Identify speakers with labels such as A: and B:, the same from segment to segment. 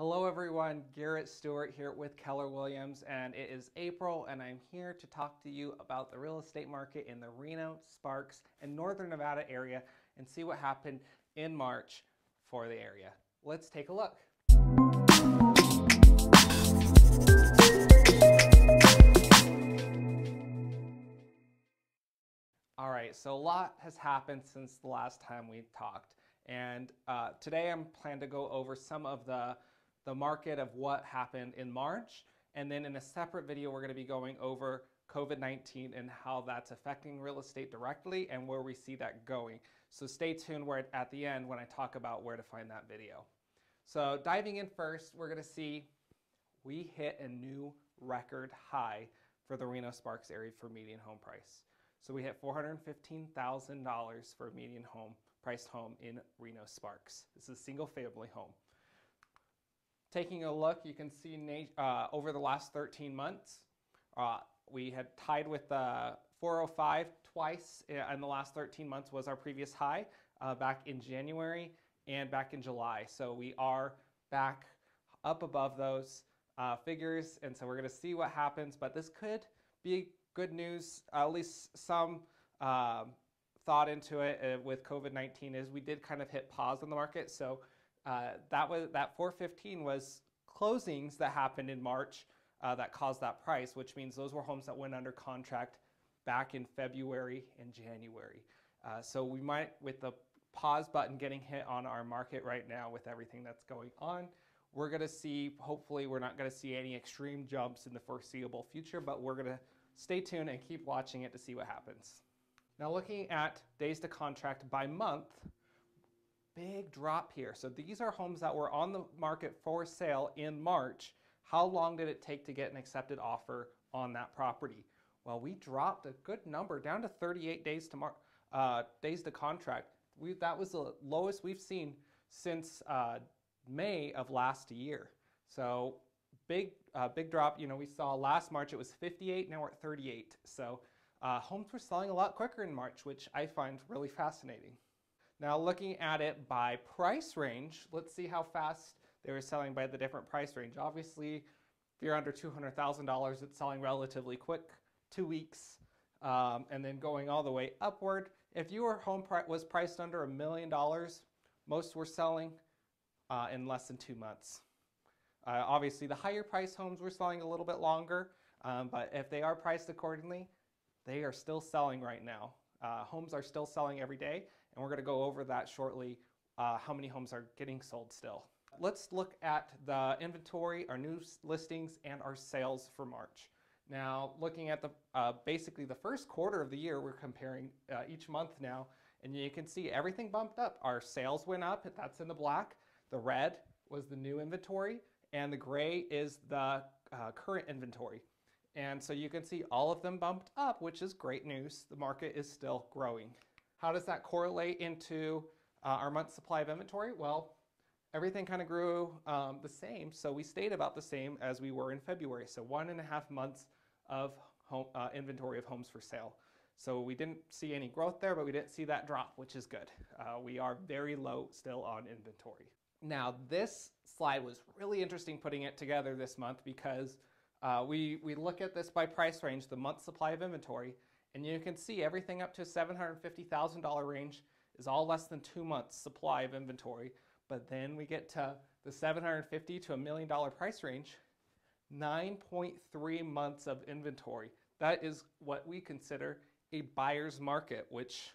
A: Hello everyone, Garrett Stewart here with Keller Williams, and it is April and I'm here to talk to you about the real estate market in the Reno, Sparks, and Northern Nevada area and see what happened in March for the area. Let's take a look. Alright, so a lot has happened since the last time we talked, and today I'm planning to go over some of the market of what happened in March, and then in a separate video we're going to be going over COVID-19 and how that's affecting real estate directly and where we see that going. So stay tuned at the end when I talk about where to find that video. So diving in first, we're going to see we hit a new record high for the Reno Sparks area for median home price. So we hit $415,000 for a median home priced home in Reno Sparks. This is a single family home. Taking a look, you can see over the last 13 months, we had tied with 405 twice in the last 13 months was our previous high back in January and back in July. So we are back up above those figures, and so we're going to see what happens, but this could be good news, at least some thought into it with COVID-19 is we did kind of hit pause on the market. So that 415 was closings that happened in March that caused that price, which means those were homes that went under contract back in February and January. So we might, with the pause button getting hit on our market right now with everything that's going on, we're going to see, hopefully we're not going to see any extreme jumps in the foreseeable future, but we're going to stay tuned and keep watching it to see what happens. Now looking at days to contract by month, big drop here. So these are homes that were on the market for sale in March. How long did it take to get an accepted offer on that property? Well, we dropped a good number down to 38 days to contract. That was the lowest we've seen since May of last year. So big drop. You know, we saw last March it was 58, now we're at 38. So homes were selling a lot quicker in March, which I find really fascinating. Now looking at it by price range, let's see how fast they were selling by the different price range. Obviously, if you're under $200,000, it's selling relatively quick, 2 weeks, and then going all the way upward. If your home was priced under $1 million, most were selling in less than 2 months. Obviously, the higher price homes were selling a little bit longer, but if they are priced accordingly, they are still selling right now. Homes are still selling every day, and we're going to go over that shortly, how many homes are getting sold still. Let's look at the inventory, our new listings, and our sales for March. Now, looking at basically the first quarter of the year, we're comparing each month now, and you can see everything bumped up. Our sales went up, that's in the black. The red was the new inventory, and the gray is the current inventory. And so you can see all of them bumped up, which is great news. The market is still growing. How does that correlate into our month supply of inventory? Well, everything kind of grew the same. So we stayed about the same as we were in February. So 1.5 months of inventory of homes for sale. So we didn't see any growth there, but we didn't see that drop, which is good. We are very low still on inventory. Now this slide was really interesting putting it together this month because we look at this by price range, the month supply of inventory, and you can see everything up to $750,000 range is all less than 2 months supply of inventory. But then we get to the $750,000 to $1 million price range, 9.3 months of inventory. That is what we consider a buyer's market, which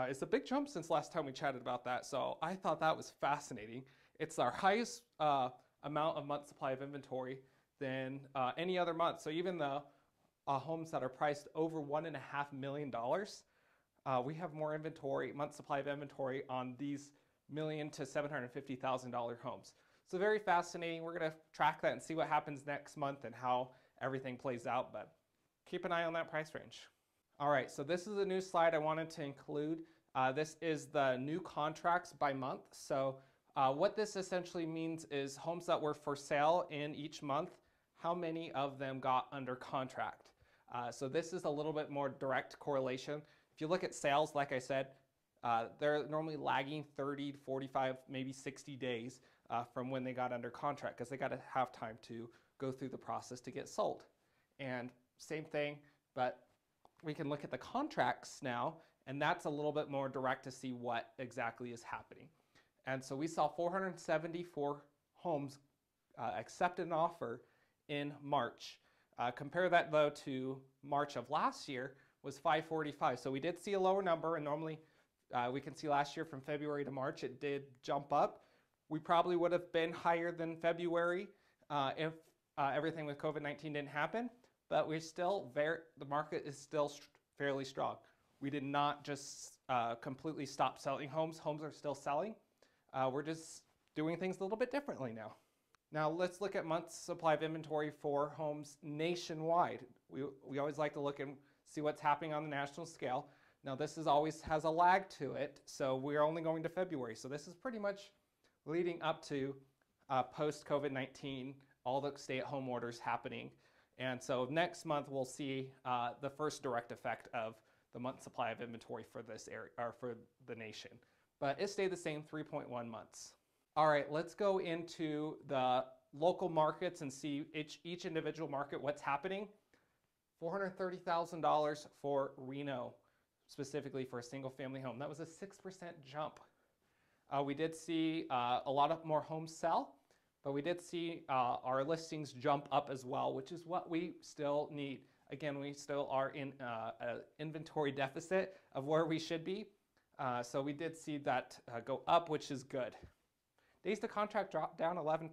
A: is a big jump since last time we chatted about that. So I thought that was fascinating. It's our highest amount of month supply of inventory than any other month. So even the homes that are priced over $1.5 million, we have more inventory, month supply of inventory on these $1 million to $750,000 homes. So very fascinating. We're going to track that and see what happens next month and how everything plays out, but keep an eye on that price range. All right, so this is a new slide I wanted to include. This is the new contracts by month. So what this essentially means is homes that were for sale in each month, how many of them got under contract. So this is a little bit more direct correlation. If you look at sales, like I said, they're normally lagging 30 to 45, maybe 60 days from when they got under contract, because they got to have time to go through the process to get sold. And same thing, but we can look at the contracts now, and that's a little bit more direct to see what exactly is happening. And so we saw 474 homes accepted an offer in March. Compare that though to March of last year was 545. So we did see a lower number, and normally we can see last year from February to March it did jump up. We probably would have been higher than February if everything with COVID-19 didn't happen, but we're still the market is still fairly strong. We did not just completely stop selling homes. Homes are still selling. We're just doing things a little bit differently now. Now let's look at months supply of inventory for homes nationwide. We always like to look and see what's happening on the national scale. Now this always has a lag to it, so we're only going to February. So this is pretty much leading up to post-COVID-19, all the stay-at-home orders happening. And so next month we'll see the first direct effect of the month supply of inventory for this area, or for the nation. But it stayed the same, 3.1 months. All right, let's go into the local markets and see each individual market, what's happening. $430,000 for Reno, specifically for a single family home. That was a 6% jump. We did see a lot of more homes sell, but we did see our listings jump up as well, which is what we still need. Again, we still are in an inventory deficit of where we should be. So we did see that go up, which is good. Days to contract dropped down 11%.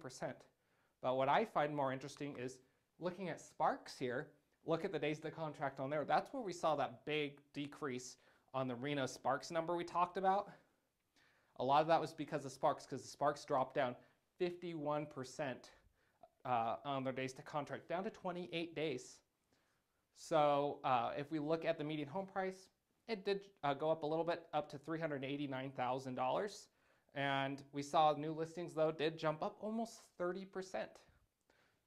A: But what I find more interesting is looking at Sparks here. Look at the days to contract on there. That's where we saw that big decrease on the Reno Sparks number we talked about. A lot of that was because of Sparks, because the Sparks dropped down 51% on their days to contract, down to 28 days. So if we look at the median home price, it did go up a little bit, up to $389,000. And we saw new listings, though, did jump up almost 30%.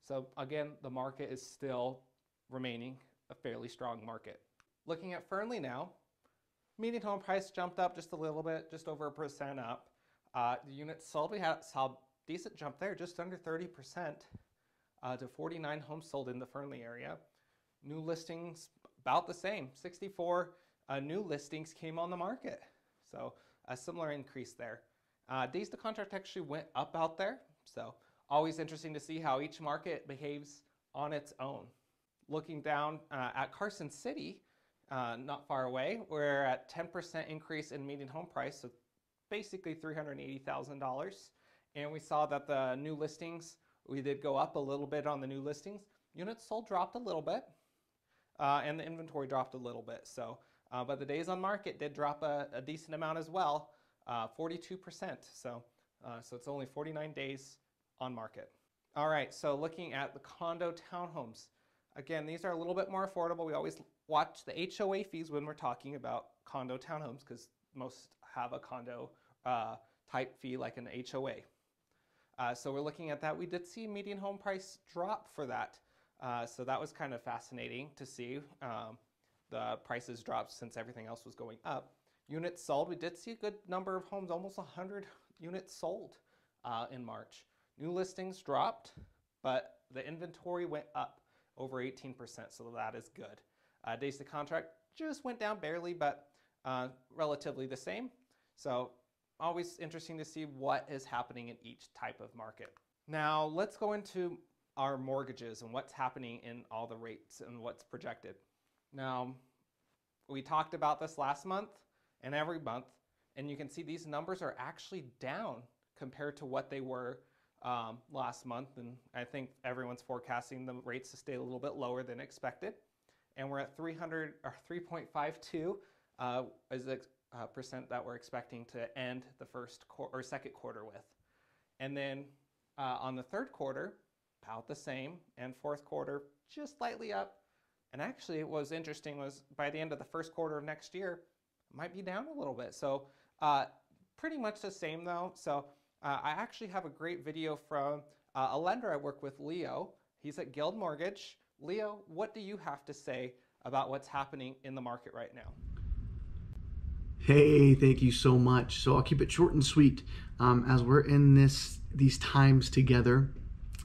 A: So again, the market is still remaining a fairly strong market. Looking at Fernley now, median home price jumped up just a little bit, just over 1% up. The units sold, we saw a decent jump there, just under 30% to 49 homes sold in the Fernley area. New listings, about the same, 64 new listings came on the market. So a similar increase there. Days to contract actually went up out there. So always interesting to see how each market behaves on its own. Looking down at Carson City, not far away, we're at 10% increase in median home price, so basically $380,000. And we saw that the new listings, we did go up a little bit on the new listings. Units sold dropped a little bit, and the inventory dropped a little bit. So, but the days on market did drop a decent amount as well, 42%. So it's only 49 days on market. All right, so looking at the condo townhomes. Again, these are a little bit more affordable. We always watch the HOA fees when we're talking about condo townhomes, because most have a condo type fee like an HOA. So we're looking at that. We did see median home price drop for that. So that was kind of fascinating to see the prices drop since everything else was going up. Units sold, we did see a good number of homes, almost 100 units sold in March. New listings dropped, but the inventory went up over 18%, so that is good. Days to contract just went down barely, but relatively the same. So always interesting to see what is happening in each type of market. Now let's go into our mortgages and what's happening in all the rates and what's projected. Now, we talked about this last month and every month, and you can see these numbers are actually down compared to what they were last month, and I think everyone's forecasting the rates to stay a little bit lower than expected. And we're at 3.52 is the percent that we're expecting to end the second quarter with. And then on the third quarter, about the same, and fourth quarter just slightly up. And actually, what was interesting was by the end of the first quarter of next year, it might be down a little bit. So pretty much the same though. So I actually have a great video from a lender I work with, Leo. He's at Guild Mortgage. Leo, what do you have to say about what's happening in the market right now?
B: Hey, thank you so much. So I'll keep it short and sweet. As we're in these times together,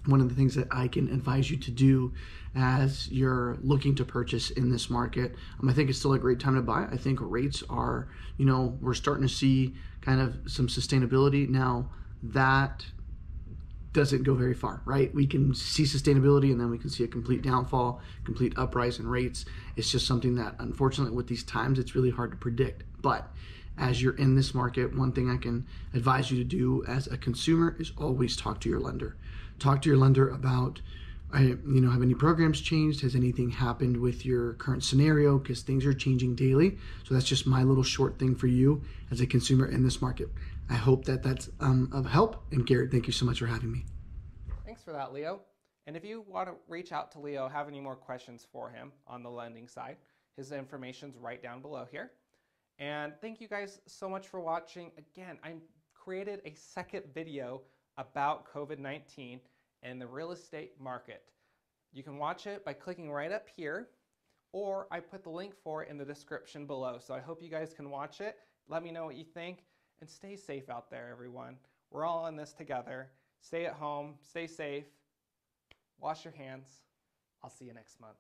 B: one of the things that I can advise you to do as you're looking to purchase in this market, I think it's still a great time to buy. I think rates are, we're starting to see kind of some sustainability now. That doesn't go very far, right? We can see sustainability and then we can see a complete downfall, complete uprise in rates. It's just something that, unfortunately, with these times, it's really hard to predict. But as you're in this market, one thing I can advise you to do as a consumer is always talk to your lender. Talk to your lender about, have any programs changed? Has anything happened with your current scenario? Because things are changing daily. So that's just my little short thing for you as a consumer in this market. I hope that that's of help. And Garrett, thank you so much for having me.
A: Thanks for that, Leo. And if you want to reach out to Leo, have any more questions for him on the lending side, his information's right down below here. And thank you guys so much for watching. Again, I created a second video about COVID-19 and the real estate market. You can watch it by clicking right up here, or I put the link for it in the description below. So I hope you guys can watch it. Let me know what you think, and stay safe out there, everyone. We're all in this together. Stay at home, stay safe, wash your hands. I'll see you next month.